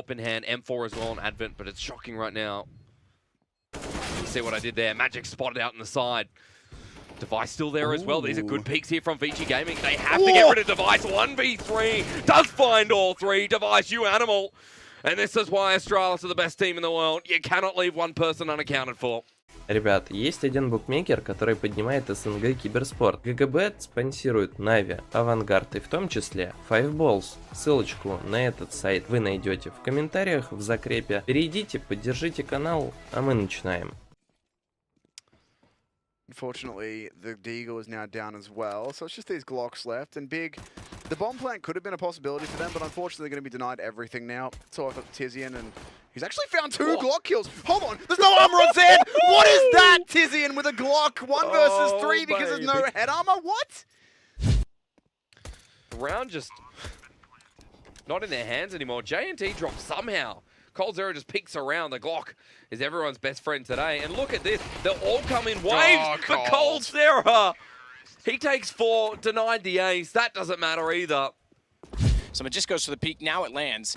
AWP in hand, M4 as well on Advent, but it's shocking right now. You see what I did there? Magic spotted out on the side. Device still there as well. These are good peaks here from Vici Gaming. They have to get rid of Device. 1v3 does find all three. Device, you animal. And this is why Astralis are the best team in the world. You cannot leave one person unaccounted for. Ребят, есть один букмекер, который поднимает СНГ киберспорт. ГГБет спонсирует Na'Vi, Авангард и в том числе Fiveballs. Ссылочку на этот сайт вы найдете в комментариях в закрепе. Перейдите, поддержите канал, а мы начинаем. Unfortunately, the Deagle is now down as well, so it's just these Glocks left. And Big, the bomb plant could have been a possibility for them, but unfortunately they're going to be denied everything now. So I've got Tizian, and he's actually found two Glock kills. Hold on, there's no armor on Zed! What is that, Tizian, with a Glock? 1 versus 3 because there's no head armor? What? The round just not in their hands anymore. JNT drops somehow. coldzera just peeks around. The Glock is everyone's best friend today. And look at this. They'll all come in waves for coldzera. He takes 4, denied the ace. That doesn't matter either. So it just goes for the peak. Now it lands.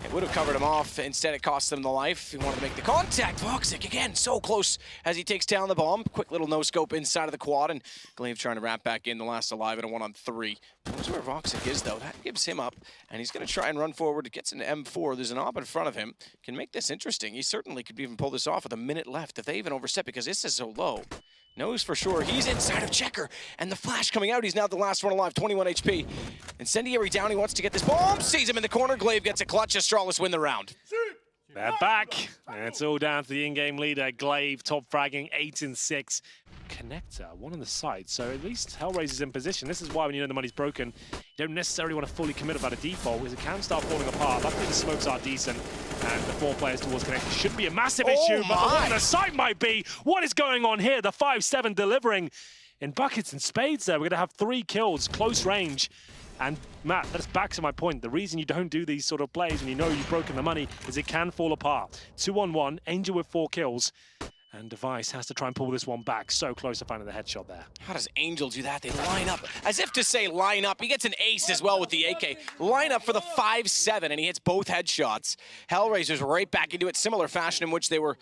It would have covered him off. Instead, it cost him the life. He wanted to make the contact. Voxic, again, so close as he takes down the bomb. Quick little no-scope inside of the quad, and Glaive trying to wrap back in the last alive in a 1-on-3. Knows where Voxic is, though. That gives him up, and he's going to try and run forward. It gets into M4. There's an op in front of him. Can make this interesting. He certainly could even pull this off with a minute left if they even overstep, because this is so low. Knows for sure he's inside of Checker, and the flash coming out. He's now the last one alive, 21 HP. Incendiary down, he wants to get this bomb, sees him in the corner. Glaive gets a clutch. Astralis win the round. They're back, and it's all down to the in-game leader, Glaive, top fragging, 8 and 6. Connector, one on the side, so at least Hellraiser's in position. This is why when you know the money's broken, you don't necessarily want to fully commit about a default, because it can start falling apart. Luckily the smokes are decent, and the 4 players towards Connector should be a massive issue, but the one on the side might be. What is going on here? The 5-7 delivering in buckets and spades there. We're going to have 3 kills, close range. And Matt, that's back to my point. The reason you don't do these sort of plays when you know you've broken the money is it can fall apart. 2-on-1, Angel with 4 kills. And Device has to try and pull this one back. So close to finding the headshot there. How does Angel do that? They line up, as if to say line up. He gets an ace as well with the AK. Line up for the 5-7, and he hits both headshots. Hellraiser's right back into it, similar fashion in which they were.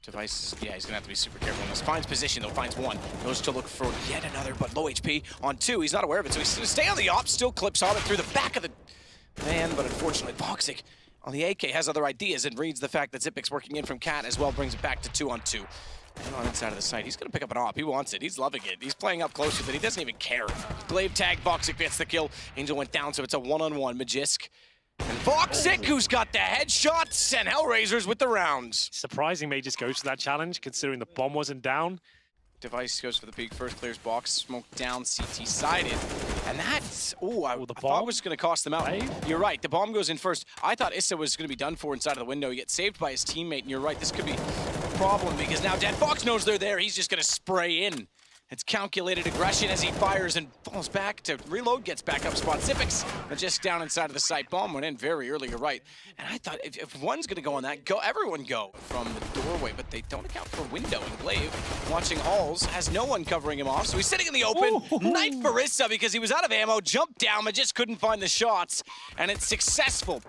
Device, yeah, he's gonna have to be super careful on this. Finds position though, finds 1. Goes to look for yet another, but low HP on 2. He's not aware of it, so he's gonna stay on the op, still clips Hobbit through the back of the man, but unfortunately, Voxic on the AK has other ideas and reads the fact that Xyp9x working in from Cat as well, brings it back to 2-on-2. And on inside of the site, he's gonna pick up an op. He wants it, he's loving it. He's playing up close with it, he doesn't even care. Glaive tag, Voxic gets the kill. Angel went down, so it's a 1-on-1. Magisk. And Voxic, who's got the headshots, and Hellraisers with the rounds. Surprising May just goes to that challenge, considering the bomb wasn't down. Device goes for the peak first, clears box, smoke down, CT sided. And that's, I the thought bomb? it was going to cost them out. Right? You're right, the bomb goes in first. I thought Issa was going to be done for inside of the window. He gets saved by his teammate, and you're right, this could be a problem because now Dead Fox knows they're there. He's just going to spray in. It's calculated aggression as he fires and falls back to reload, gets back up spot. Xyp9x, just down inside of the site. Bomb went in very early, you're right. And I thought if one's gonna go on that, everyone go from the doorway, but they don't account for window. And Glaive, watching Alls, has no one covering him off, so he's sitting in the open. Knife for Issa because he was out of ammo, jumped down, but just couldn't find the shots. And it's successful.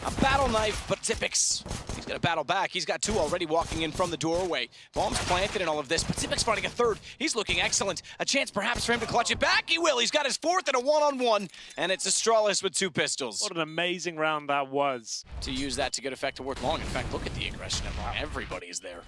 A battle knife, but Xyp9x, he's gonna battle back. He's got 2 already walking in from the doorway. Bombs planted in all of this, but Xyp9x finding a 3rd. He's looking excellent. A chance perhaps for him to clutch it back. He will. He's got his 4th and a 1-on-1, and it's Astralis with 2 pistols. What an amazing round that was. To use that to good effect to work long. In fact, look at the aggression at long. Everybody's there.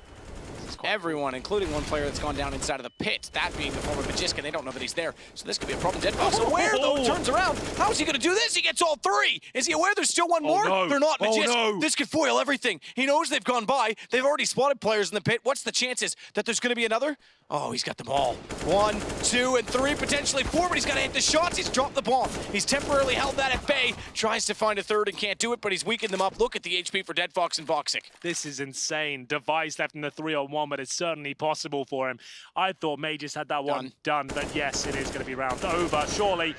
Everyone, including one player that's gone down inside of the pit, that being the former Magisk, and they don't know that he's there. So this could be a problem. Dead Fox aware, though, turns around. How is he going to do this? He gets all 3. Is he aware there's still one more? No. They're not. Magisk, no. This could foil everything. He knows they've gone by. They've already spotted players in the pit. What's the chances that there's going to be another? Oh, he's got them all. 1, 2, and 3, potentially 4, but he's got to hit the shots. He's dropped the bomb. He's temporarily held that at bay. Tries to find a 3rd and can't do it, but he's weakened them up. Look at the HP for Dead Fox and Voxic. This is insane. Device left in the 3-on-1, but it's certainly possible for him. I thought May just had that one done, but yes, it is going to be round over. Surely,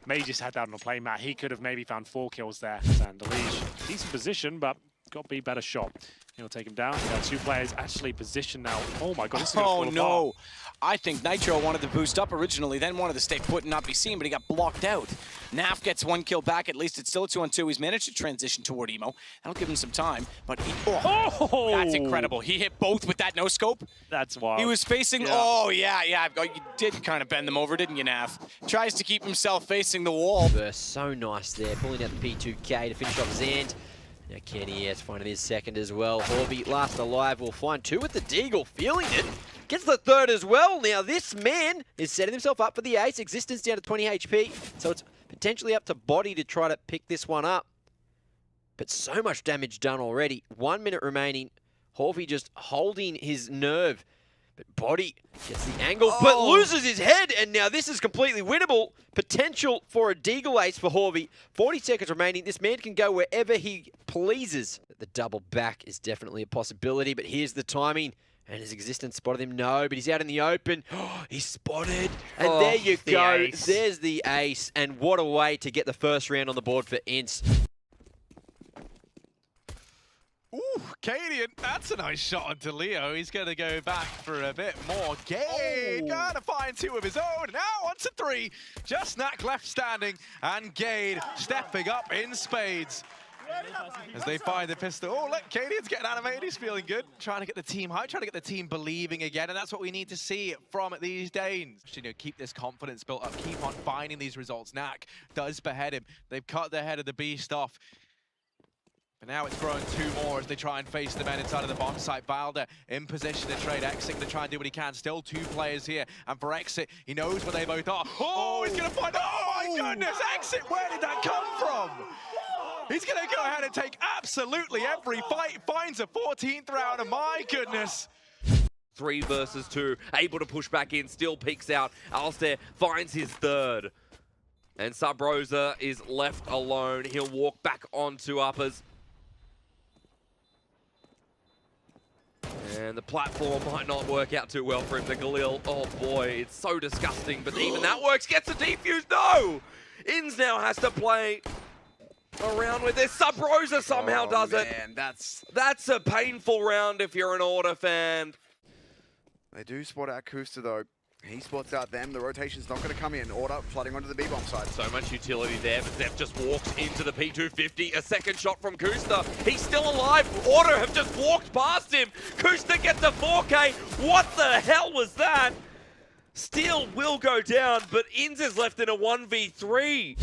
May just had that on a play, Matt. He could have maybe found 4 kills there. Sandalege, decent position, but got to be better shot. He'll take him down. There are two players actually positioned now. Oh my god, this is gonna Oh fall no. apart. I think Nitro wanted to boost up originally, then wanted to stay put and not be seen, but he got blocked out. Naf gets one kill back. At least it's still a 2-on-2. He's managed to transition toward Emo. That'll give him some time, but he... Oh, that's incredible. He hit both with that no-scope. That's wild. He was facing... Yeah. Oh, yeah. You did kind of bend them over, didn't you, Naf? Tries to keep himself facing the wall. Burst so nice there, pulling out the P2K to finish off Zand. Now Kenny has finding his second as well. Horby last alive will find two with the Deagle, feeling it. Gets the third as well. Now this man is setting himself up for the ace. Existence down to 20 HP, so it's potentially up to Body to try to pick this one up. But so much damage done already. 1 minute remaining. Horby just holding his nerve. But Body gets the angle, but loses his head, and now this is completely winnable. Potential for a Deagle ace for Horby. 40 seconds remaining. This man can go wherever he pleases. The double back is definitely a possibility, but here's the timing. And his Existence spotted him. No, but he's out in the open. He's spotted. And there you go. Ace. There's the ace. And what a way to get the first round on the board for Ince. Ooh, Cadian, that's a nice shot onto Leo. He's going to go back for a bit more. Gade gonna find two of his own. Now on to three. Just Knack left standing, and Gade stepping up in spades. As they find the pistol. Oh, look, Cadian's getting animated. He's feeling good. Trying to get the team hype, trying to get the team believing again, and that's what we need to see from these days. You know, keep this confidence built up, keep on finding these results. Knack does behead him. They've cut the head of the beast off. But now it's thrown two more as they try and face the men inside of the bomb site. Balder in position to trade Exit to try and do what he can. Still two players here. And for Exit, he knows where they both are. Oh, he's going to find... Oh, my goodness! Exit, where did that come from? He's going to go ahead and take absolutely every fight. Finds a 14th round, and my goodness. 3 versus 2, able to push back in, still peeks out. Alistair finds his third. And Sub Rosa is left alone. He'll walk back onto uppers. And the platform might not work out too well for him. The Galil, oh boy, it's so disgusting. But even that works, gets a defuse, no! Inns now has to play around with this. Sub Rosa somehow does it. That's a painful round if you're an Order fan. They do spot out Kusta though. He spots out them. The rotation's not going to come in. Order flooding onto the B-bomb side. So much utility there, but Zeph just walked into the P250. A second shot from Kusta. He's still alive. Order have just walked past him. Kusta gets a 4K. What the hell was that? Steel will go down, but Inns is left in a 1v3.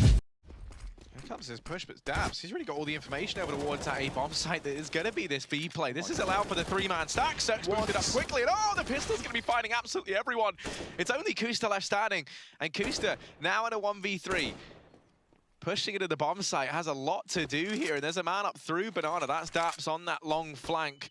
Here comes his push, but Dabs, he's really got all the information over towards that A-bomb site that is going to be this B play. This is allowed for the 3-man stack. Cirque's moved it up quickly, and oh, the pistol's going to be finding absolutely everyone. It's only Kusta left standing, and Kusta now in a 1v3. Pushing into the bomb site has a lot to do here, and there's a man up through Banana. That's Daps on that long flank.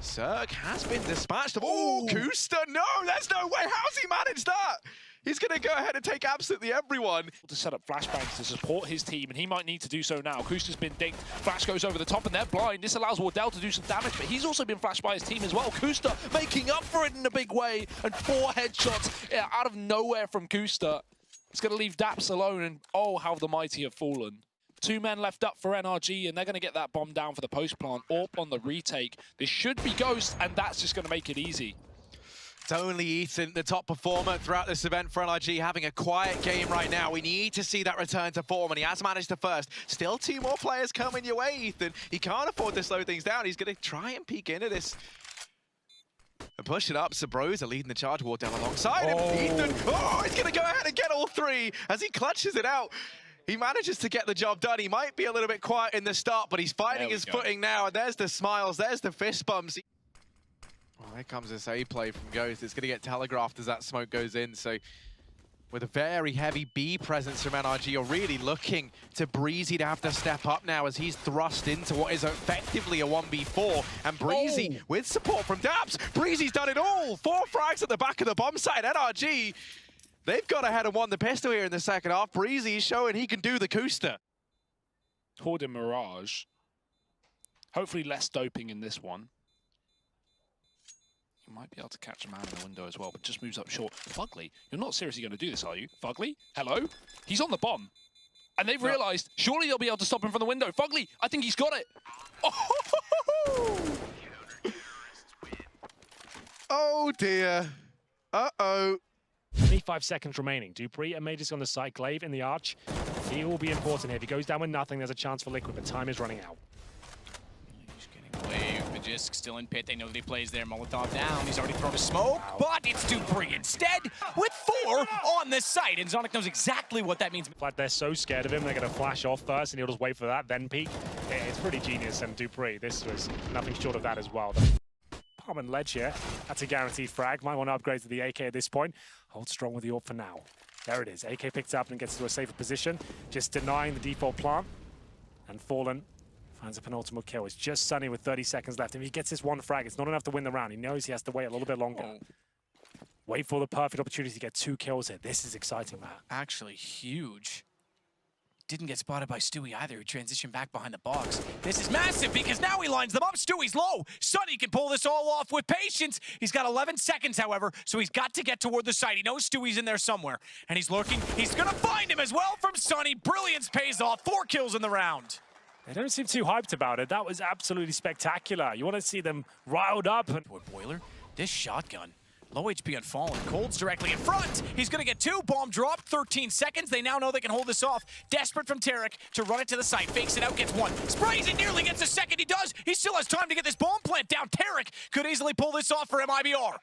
Cirque has been dispatched. Oh, Kusta, no, there's no way. How's he managed that? He's going to go ahead and take absolutely everyone. To set up flashbangs to support his team, and he might need to do so now. Kusta's been dinged. Flash goes over the top, and they're blind. This allows Wardell to do some damage, but he's also been flashed by his team as well. Kusta making up for it in a big way, and 4 headshots out of nowhere from Kusta. It's going to leave Daps alone, and oh, how the mighty have fallen. 2 men left up for NRG, and they're going to get that bomb down for the post plant. AWP on the retake. This should be Ghost, and that's just going to make it easy. It's only Ethan, the top performer throughout this event for NRG, having a quiet game right now. We need to see that return to form, and he has managed the first. Still 2 more players coming your way, Ethan. He can't afford to slow things down. He's going to try and peek into this. And push it up. Sabrosa leading the charge war down alongside him. Ethan, oh, he's going to go ahead and get all 3 as he clutches it out. He manages to get the job done. He might be a little bit quiet in the start, but he's finding his footing now. And there's the smiles, there's the fist bumps. Well, here comes this A play from Ghost. It's going to get telegraphed as that smoke goes in. So with a very heavy B presence from NRG, you're really looking to Breezy to have to step up now as he's thrust into what is effectively a 1v4. And Breezy with support from Daps. Breezy's done it all. 4 frags at the back of the bomb site. NRG, they've gone ahead and won the pistol here in the second half. Breezy's showing he can do the Kusta. Horde and Mirage. Hopefully less doping in this one. You might be able to catch a man in the window as well, but just moves up short. Fugly, you're not seriously going to do this, are you? Fugly? Hello? He's on the bomb. And they've realized, surely they'll be able to stop him from the window. Fugly, I think he's got it. Oh dear. Uh-oh. 25 seconds remaining. Dupree and Mages on the side. Glaive in the arch. He will be important here. If he goes down with nothing, there's a chance for Liquid, but time is running out. He's getting Glaive. Magisk still in pit. They know that he plays there. Molotov down. He's already thrown a smoke, but it's Dupree instead with 4 on the site. And Zonic knows exactly what that means. But they're so scared of him, they're going to flash off first, and he'll just wait for that, then peek. Yeah, it's pretty genius, and Dupree, this was nothing short of that as well. Palm and Ledge here. That's a guaranteed frag. Might want to upgrade to the AK at this point. Hold strong with the AWP for now. There it is. AK picks up and gets to a safer position. Just denying the default plant. And Fallen finds a penultimate kill. It's just Sunny with 30 seconds left. If he gets this one frag, it's not enough to win the round. He knows he has to wait a little bit longer. Wait for the perfect opportunity to get 2 kills here. This is exciting, Matt. Actually huge. Didn't get spotted by Stewie either. He transitioned back behind the box. This is massive because now he lines them up. Stewie's low. Sunny can pull this all off with patience. He's got 11 seconds, however, so he's got to get toward the site. He knows Stewie's in there somewhere, and he's looking. He's going to find him as well from Sunny. Brilliance pays off. 4 kills in the round. They don't seem too hyped about it. That was absolutely spectacular. You want to see them riled up. And Boiler, this shotgun. Low HP on Fallen. Cold's directly in front. He's going to get 2. Bomb dropped. 13 seconds. They now know they can hold this off. Desperate from Tarek to run it to the site. Fakes it out. Gets 1. Sprays it. Nearly gets a second. He does. He still has time to get this bomb plant down. Tarek could easily pull this off for MIBR.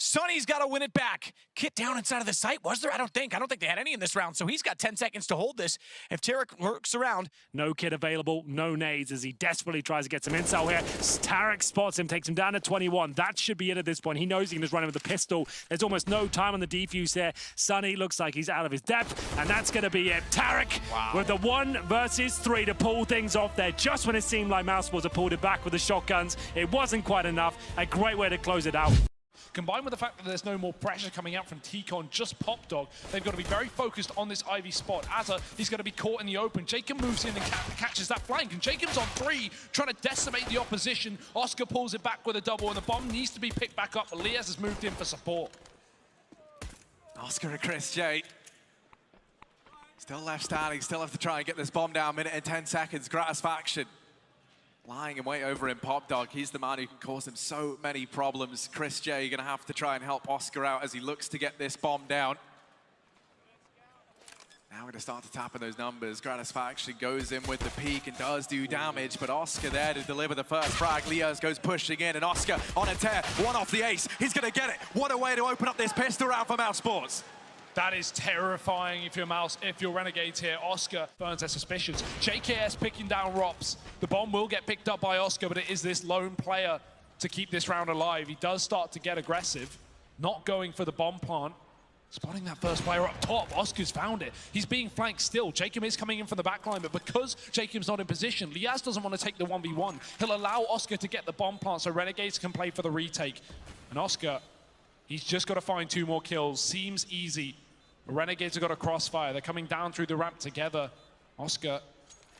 Sunny's got to win it back. Kit down inside of the site. Was there? I don't think they had any in this round, so he's got 10 seconds to hold this. If Tarek lurks around. no kit available, no nades as he desperately tries to get some intel here. Tarek spots him, takes him down to 21. That should be it at this point. He knows he can just run in with the pistol. There's almost no time on the defuse there. Sunny looks like he's out of his depth, and that's going to be it. Tarek with the 1 versus 3 to pull things off there. Just when it seemed like Mousesports had pulled it back with the shotguns, it wasn't quite enough. A great way to close it out. Combined with the fact that there's no more pressure coming out from T-Con, just Pop Dog, they've got to be very focused on this Ivy spot. Azza, he's going to be caught in the open. Jacob moves in and catches that flank, and Jacob's on 3, trying to decimate the opposition. Oscar pulls it back with a double, and the bomb needs to be picked back up, but Liaz has moved in for support. Oscar and Chris J. Still left standing, still have to try and get this bomb down. Minute and 10 seconds, Gratisfaction. Lying in wait over in Pop Dog. He's the man who can cause him so many problems. Chris J going to have to try and help Oscar out as he looks to get this bomb down. Now we're going to start to tap in those numbers. Gratisfaction goes in with the peak and does do damage, but Oscar there to deliver the first frag. Liaz goes pushing in, and Oscar on a tear. 1 off the ace. He's going to get it. What a way to open up this pistol round for Mousesports. That is terrifying if you're Renegades here. Oscar burns their suspicions. JKS picking down Rops. The bomb will get picked up by Oscar, but it is this lone player to keep this round alive. He does start to get aggressive, not going for the bomb plant. Spotting that first player up top. Oscar's found it. He's being flanked still. Jacob is coming in from the back line, but because Jacob's not in position, Liaz doesn't want to take the 1v1. He'll allow Oscar to get the bomb plant so Renegades can play for the retake. And Oscar, he's just got to find 2 more kills. Seems easy. Renegades have got a crossfire. They're coming down through the ramp together. Oscar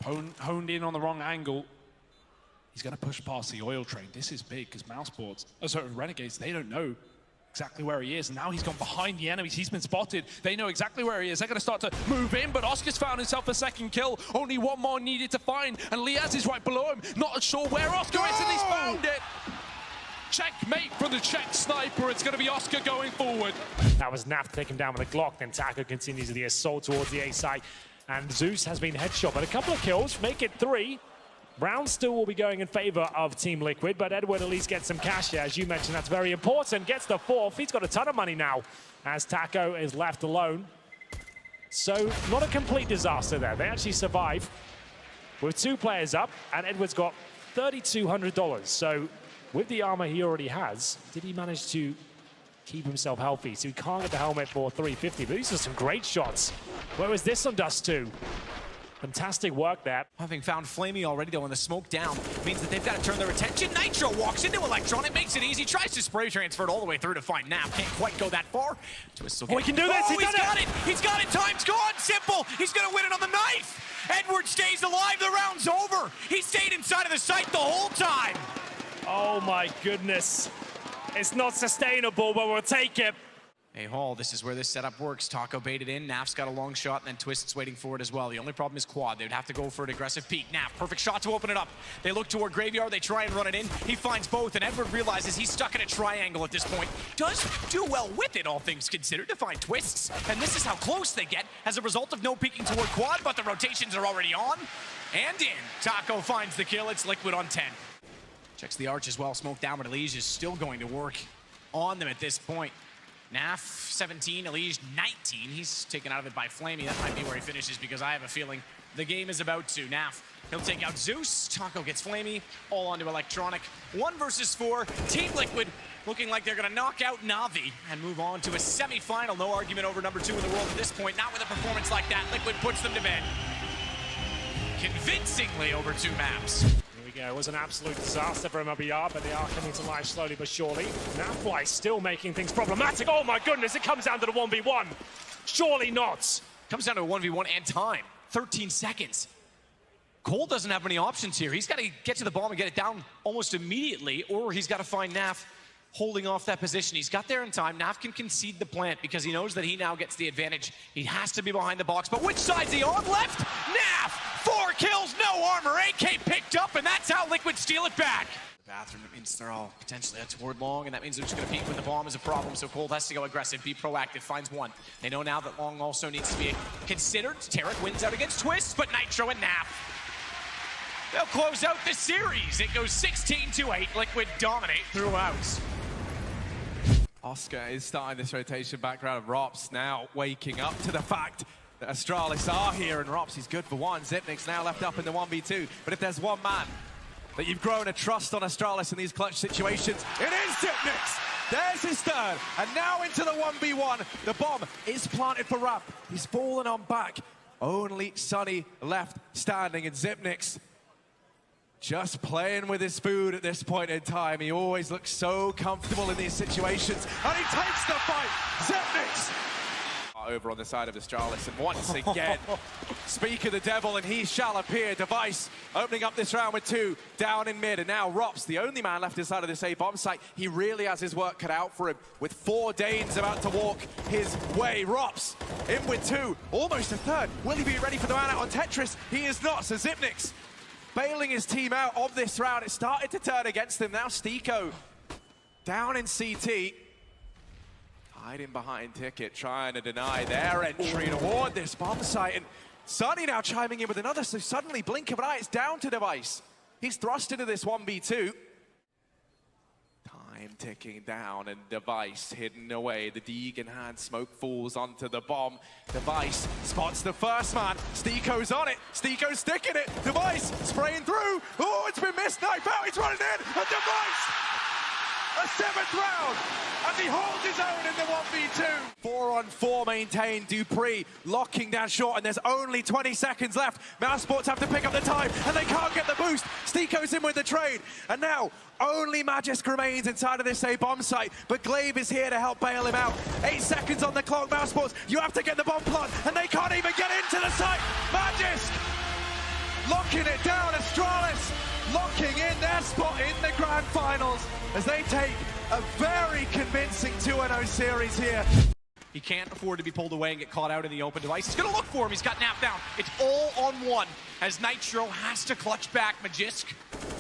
honed in on the wrong angle. He's going to push past the oil train. This is big because Mousesports, Renegades, they don't know exactly where he is. And now he's gone behind the enemies. He's been spotted. They know exactly where he is. They're going to start to move in, but Oscar's found himself a second kill. Only 1 more needed to find, and Liaz is right below him. Not sure where Oscar is, and he's found it. Checkmate from the Czech sniper. It's going to be Oscar going forward. That was Naf to take him down with a Glock. Then Taco continues the assault towards the A site. And Zeus has been headshot, but a couple of kills, make it 3. Round still will be going in favor of Team Liquid, but Edward at least gets some cash here. As you mentioned, that's very important. Gets the 4th. He's got a ton of money now as Taco is left alone. So not a complete disaster there. They actually survive with 2 players up, and Edward's got $3,200. So with the armor he already has, did he manage to keep himself healthy? So he can't get the helmet for 350, but these are some great shots. Where was this on Dust 2? Fantastic work there. Having found Flamey already, though, and the smoke down means that they've got to turn their attention. Nitro walks into Electron. It makes it easy. Tries to spray transfer it all the way through to find Nap. Can't quite go that far. Oh, he can do this. He's got it. He's got it. Time's gone. Simple. He's going to win it on the knife. Edward stays alive. The round's over. He stayed inside of the site the whole time. Oh my goodness. It's not sustainable, but we'll take it. Hey Hall, this is where this setup works. Taco baited in, Naf's got a long shot, and then Twist's waiting for it as well. The only problem is quad. They would have to go for an aggressive peek. Naf, perfect shot to open it up. They look toward Graveyard, they try and run it in. He finds both, and Edward realizes he's stuck in a triangle at this point. Does do well with it, all things considered, to find Twists. And this is how close they get as a result of no peeking toward quad, but the rotations are already on. And in. Taco finds the kill, it's Liquid on 10. Checks the arch as well, smoke down, but Elige is still going to work on them at this point. Naf, 17, Elige, 19. He's taken out of it by Flamey. That might be where he finishes because I have a feeling the game is about to. Naf, he'll take out Zeus. Taco gets Flamey, all onto Electronic. 1 versus 4. Team Liquid looking like they're going to knock out Na'Vi and move on to a semi-final. No argument over number 2 in the world at this point. Not with a performance like that. Liquid puts them to bed. Convincingly over 2 maps. Here we go. It was an absolute disaster for MLBR, but they are coming to life slowly but surely. Nafwise still making things problematic. Oh my goodness, it comes down to the 1v1. Surely not. Comes down to a 1v1 and time. 13 seconds. Cole doesn't have many options here. He's got to get to the bomb and get it down almost immediately, or he's got to find Naf holding off that position. He's got there in time. Naf can concede the plant because he knows that he now gets the advantage. He has to be behind the box, but which side's he on? Left? Naf! 4 kills, no armor. AK picked up, and that's how Liquid steal it back. The bathroom, it means they're all potentially toward long, and that means they're just going to peek when the bomb is a problem, so Cold has to go aggressive, be proactive, finds one. They know now that long also needs to be considered. Tarek wins out against Twist, but Nitro and Naf, they'll close out the series. It goes 16-8. Liquid dominate throughout. Oscar is starting this rotation background of Rops now waking up to the fact that Astralis are here, and Rops is good for 1. Xyp9x now left up in the 1v2. But if there's one man that you've grown a trust on Astralis in these clutch situations, it is Xyp9x! There's his third, and now into the 1v1. The bomb is planted for Rap. He's fallen on back. Only Sunny left standing, and Xyp9x just playing with his food at this point in time. He always looks so comfortable in these situations, and he takes the fight. Xyp9x over on the side of Astralis, and once again, speak of the devil, and he shall appear. Device opening up this round with 2 down in mid, and now Rops, the only man left inside of this A bomb site. He really has his work cut out for him, with 4 Danes about to walk his way. Rops in with 2, almost a third. Will he be ready for the man out on Tetris? He is not, so Xyp9x bailing his team out of this round. It started to turn against him. Now Stiko down in CT. Hiding behind Ticket, trying to deny their entry toward this bomb site. And Sunny now chiming in with another, so suddenly, blink of an eye, it's down to Device. He's thrust into this 1v2. Time ticking down, and Device hidden away. The Deegan hand smoke falls onto the bomb. Device spots the first man. Stiko's on it. Stiko's sticking it. Device spraying through. Oh, it's been missed. Knife out. He's running in. And Device, a 7th round, as he holds his own in the 1v2. 4-on-4 maintained. Dupree locking down short, and there's only 20 seconds left. Mousesports have to pick up the time, and they can't get the boost. Stiko's in with the trade, and now only Magisk remains inside of this A bomb site, but Glaive is here to help bail him out. 8 seconds on the clock. Mousesports, you have to get the bomb plant, and they can't even get into the site. Magisk locking it down. Astralis locking in their spot in the grand finals as they take a very convincing 2-0 series here. He can't afford to be pulled away and get caught out in the open. Device. He's going to look for him. He's got Naf down. It's all on 1 as Nitro has to clutch back. Magisk,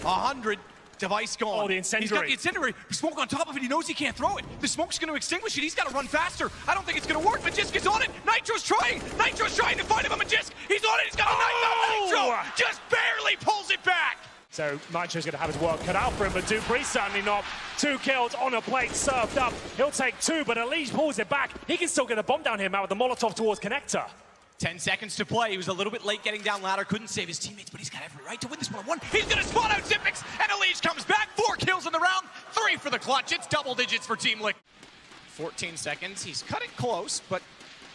100. Device gone. Oh, the incendiary. He's got the incendiary. Smoke on top of it. He knows he can't throw it. The smoke's going to extinguish it. He's got to run faster. I don't think it's going to work. Magisk is on it. Nitro's trying. Nitro's trying to find him. Magisk. He's on it. He's got a knife out. Nitro just barely pulls it back. So Nitro's going to have his work cut out for him, but Dupree certainly not. 2 kills on a plate, served up. He'll take 2, but Elige pulls it back. He can still get a bomb down here now with the Molotov towards Connector. 10 seconds to play. He was a little bit late getting down ladder, couldn't save his teammates, but he's got every right to win this 1-on-1. He's going to spot out Xyp9x, and Elige comes back. 4 kills in the round, 3 for the clutch. It's double digits for Team Liquid. 14 seconds. He's cutting close, but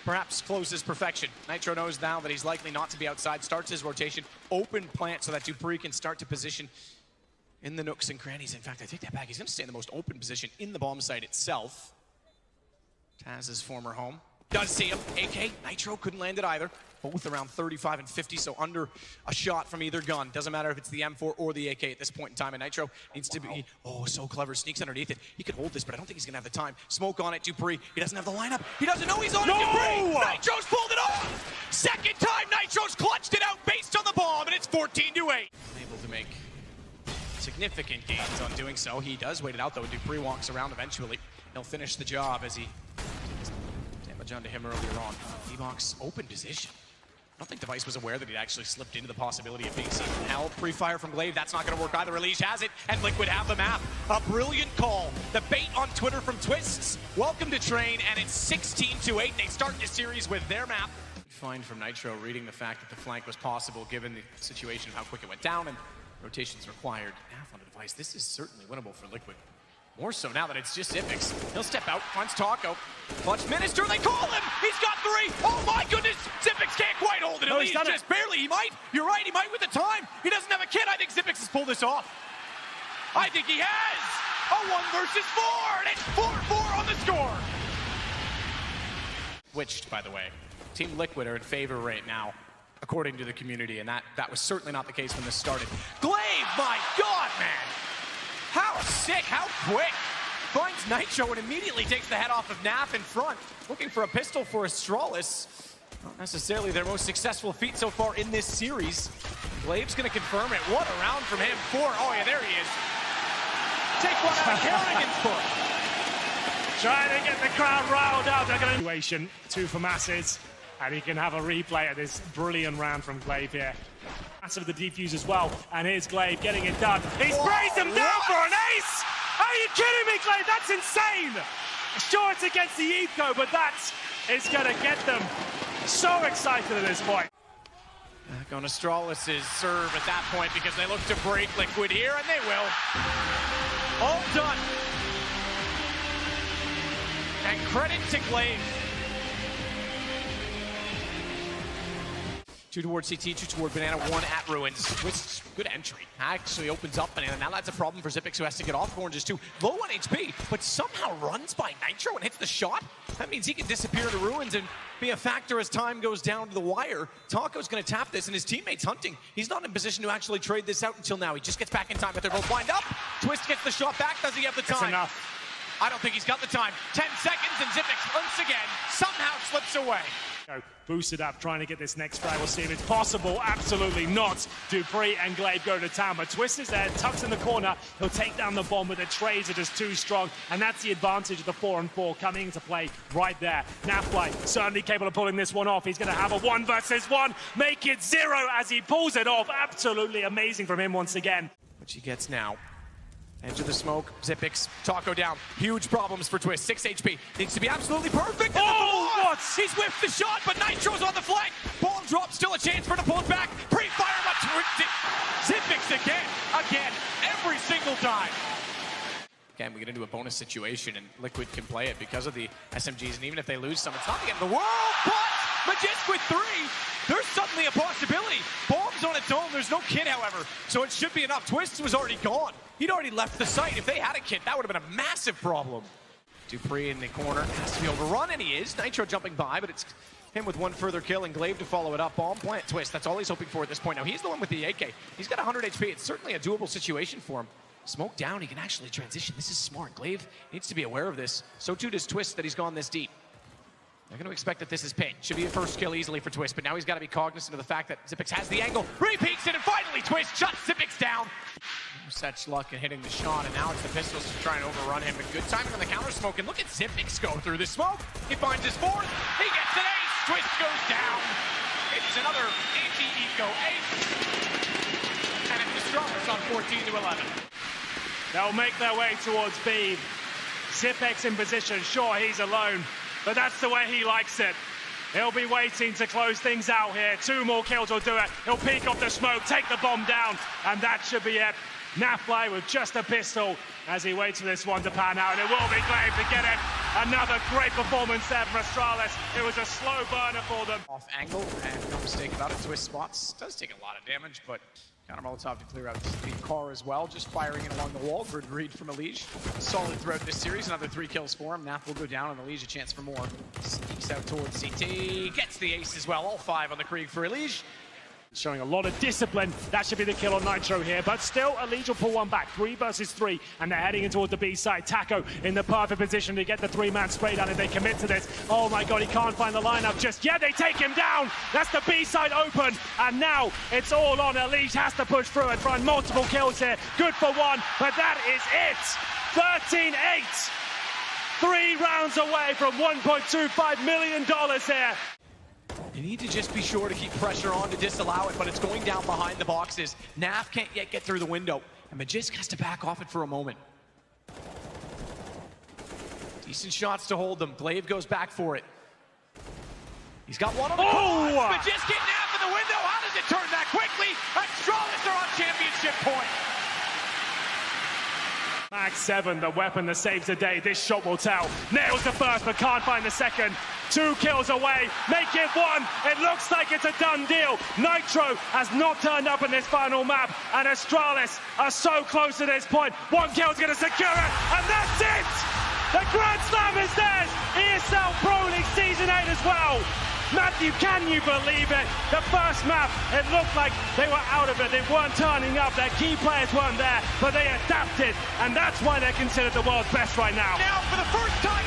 perhaps close is perfection. Nitro knows now that he's likely not to be outside. Starts his rotation. Open plant so that Dupree can start to position in the nooks and crannies. In fact, I take that back. He's going to stay in the most open position in the bomb site itself. Taz's former home. Does see him. AK, Nitro couldn't land it either. both around 35 and 50, so under a shot from either gun. Doesn't matter if it's the M4 or the AK at this point in time, and Nitro needs to be, oh, so clever, sneaks underneath it. He could hold this, but I don't think he's gonna have the time. Smoke on it, dupreeh. He doesn't have the lineup. He doesn't know he's on it, dupreeh! Nitro's pulled it off! Second time Nitro's clutched it out based on the bomb, and it's 14-8. Able to make significant gains on doing so. He does wait it out, though. dupreeh walks around eventually. He'll finish the job as he damage onto him earlier on. D-Box open position. I don't think Device was aware that he'd actually slipped into the possibility of being seen from hell. Pre-fire from Glaive, that's not going to work either. Release has it, and Liquid have the map. A brilliant call. The bait on Twitter from Twists. Welcome to Train, and it's 16-8. They start this series with their map. Fine from Nitro, reading the fact that the flank was possible given the situation of how quick it went down and rotations required. Half on the Device. This is certainly winnable for Liquid. More so now that it's just Xyp9x. He'll step out, finds Taco. Clutch Minister, they call him! He's got 3! Oh my goodness! Xyp9x can't quite hold it, at least just barely. He might, you're right, he might with the time. He doesn't have a kid. I think Xyp9x has pulled this off. I think he has! A 1 versus 4, and it's 4-4 on the score! Switched, by the way. Team Liquid are in favor right now, according to the community, and that was certainly not the case when this started. Glaive, my God, man! How sick, how quick! Finds Nitro and immediately takes the head off of Naf in front. Looking for a pistol for Astralis. Not necessarily their most successful feat so far in this series. Glaive's gonna confirm it. What a round from him. 4, oh yeah, there he is. Take one out of Harrigan's foot. Trying to get the crowd riled up. They're gonna situation 2 for Masses, and he can have a replay of this brilliant round from Glaive here. Massive the defuse as well, and here's Glaive getting it done. He sprays him down for an ace! Are you kidding me, Glaive? That's insane! Sure, it's against the eco, but that is gonna get them so excited at this point. Back on Astralis' serve at that point because they look to break Liquid here, and they will. All done. And credit to Glaive. 2 towards CT, 2 toward Banana, 1 at Ruins. Twist, good entry. Actually opens up Banana. Now that's a problem for Xyp9x, who has to get off. Orange is 2. Low on HP, but somehow runs by Nitro and hits the shot. That means he can disappear to Ruins and be a factor as time goes down to the wire. Taco's going to tap this, and his teammate's hunting. He's not in position to actually trade this out until now. He just gets back in time, but they're both lined up. Twist gets the shot back. Does he have the time? That's enough. I don't think he's got the time. 10 seconds, and Xyp9x once again somehow slips away. Boosted up, trying to get this next frag. We'll see if it's possible. Absolutely not. dupreeh and Glaive go to town, but Twist is there, tucks in the corner. He'll take down the bomb, but the trades are just too strong, and that's the advantage of the 4-on-4 coming into play right there. Nafly certainly capable of pulling this one off. He's going to have a 1 versus 1, make it 0 as he pulls it off. Absolutely amazing from him once again. Which he gets now. Edge of the smoke, Xyp9x, Taco down. Huge problems for Twist. 6 HP. Needs to be absolutely perfect. Oh, what? He's whiffed the shot, but Nitro's on the flank. Bomb drop, still a chance for him to pull it back. Pre-fire, but Xyp9x again, every single time. Again, we get into a bonus situation, and Liquid can play it because of the SMGs, and even if they lose some, it's not the end of the world, but Magisk with 3, there's suddenly a possibility. Bomb's on its own, there's no kit, however, so it should be enough. Twist was already gone. He'd already left the site. If they had a kit, that would have been a massive problem. dupreeh in the corner, has to be overrun, and he is. Nitro jumping by, but it's him with 1 further kill, and Glaive to follow it up. Bomb plant, Twist, that's all he's hoping for at this point. Now, he's the one with the AK. He's got 100 HP. It's certainly a doable situation for him. Smoke down, he can actually transition. This is smart. Glaive needs to be aware of this. So too does Twist that he's gone this deep. They're going to expect that this is pain. Should be a first kill easily for Twist, but now he's got to be cognizant of the fact that Xyp9x has the angle. Repeats it, and finally Twist shuts Xyp9x down. Such luck in hitting the shot, and now it's the pistols to try and overrun him. But good timing on the counter smoke, and look at Xyp9x go through the smoke. He finds his 4th. He gets an ace. Twist goes down. It's another anti-eco ace. And it's the strongest on 14-11. They'll make their way towards B. Xyp9x in position. Sure, he's alone, but that's the way he likes it. He'll be waiting to close things out here. 2 more kills will do it. He'll peek off the smoke, take the bomb down, and that should be it. Nafly with just a pistol as he waits for this one to pan out, and it will be Glaive to get it. Another great performance there from Astralis. It was a slow burner for them. Off angle, and no mistake about it, Twist spots. Does take a lot of damage, but counter Molotov to clear out the car as well, just firing it along the wall. Good read from Elige. Solid throughout this series. Another 3 kills for him. Naf will go down, and Elige a chance for more. Sneaks Looks out towards CT, gets the ace as well. All 5 on the Krieg for Elige. Showing a lot of discipline. That should be the kill on Nitro here, but still Elige will pull one back. 3 versus 3, and they're heading in toward the B side. Taco in the perfect position to get the 3-man spray down if they commit to this. Oh my god, he can't find the lineup just yet. They take him down. That's the B side open, and now it's all on. Elige has to push through and find multiple kills here. Good for 1, but that is it. 13-8. 3 rounds away from $1.25 million here. You need to just be sure to keep pressure on to disallow it, but it's going down behind the boxes. Naf can't yet get through the window, and Magisk has to back off it for a moment. Decent shots to hold them. Glaive goes back for it. He's got one on the cross. Magisk hit Naf in the window. How does it turn that quickly? Astralis are on championship point. Max 7, the weapon that saves the day. This shot will tell. Nails the first, but can't find the second. 2 kills away. Make it 1. It looks like it's a done deal. Nitro has not turned up in this final map, and Astralis are so close to this point. 1 kill is going to secure it, and that's it! The Grand Slam is theirs! ESL Pro League Season 8 as well. Matthew, can you believe it? The first map, it looked like they were out of it. They weren't turning up. Their key players weren't there, but they adapted, and that's why they're considered the world's best right now. Now, for the first time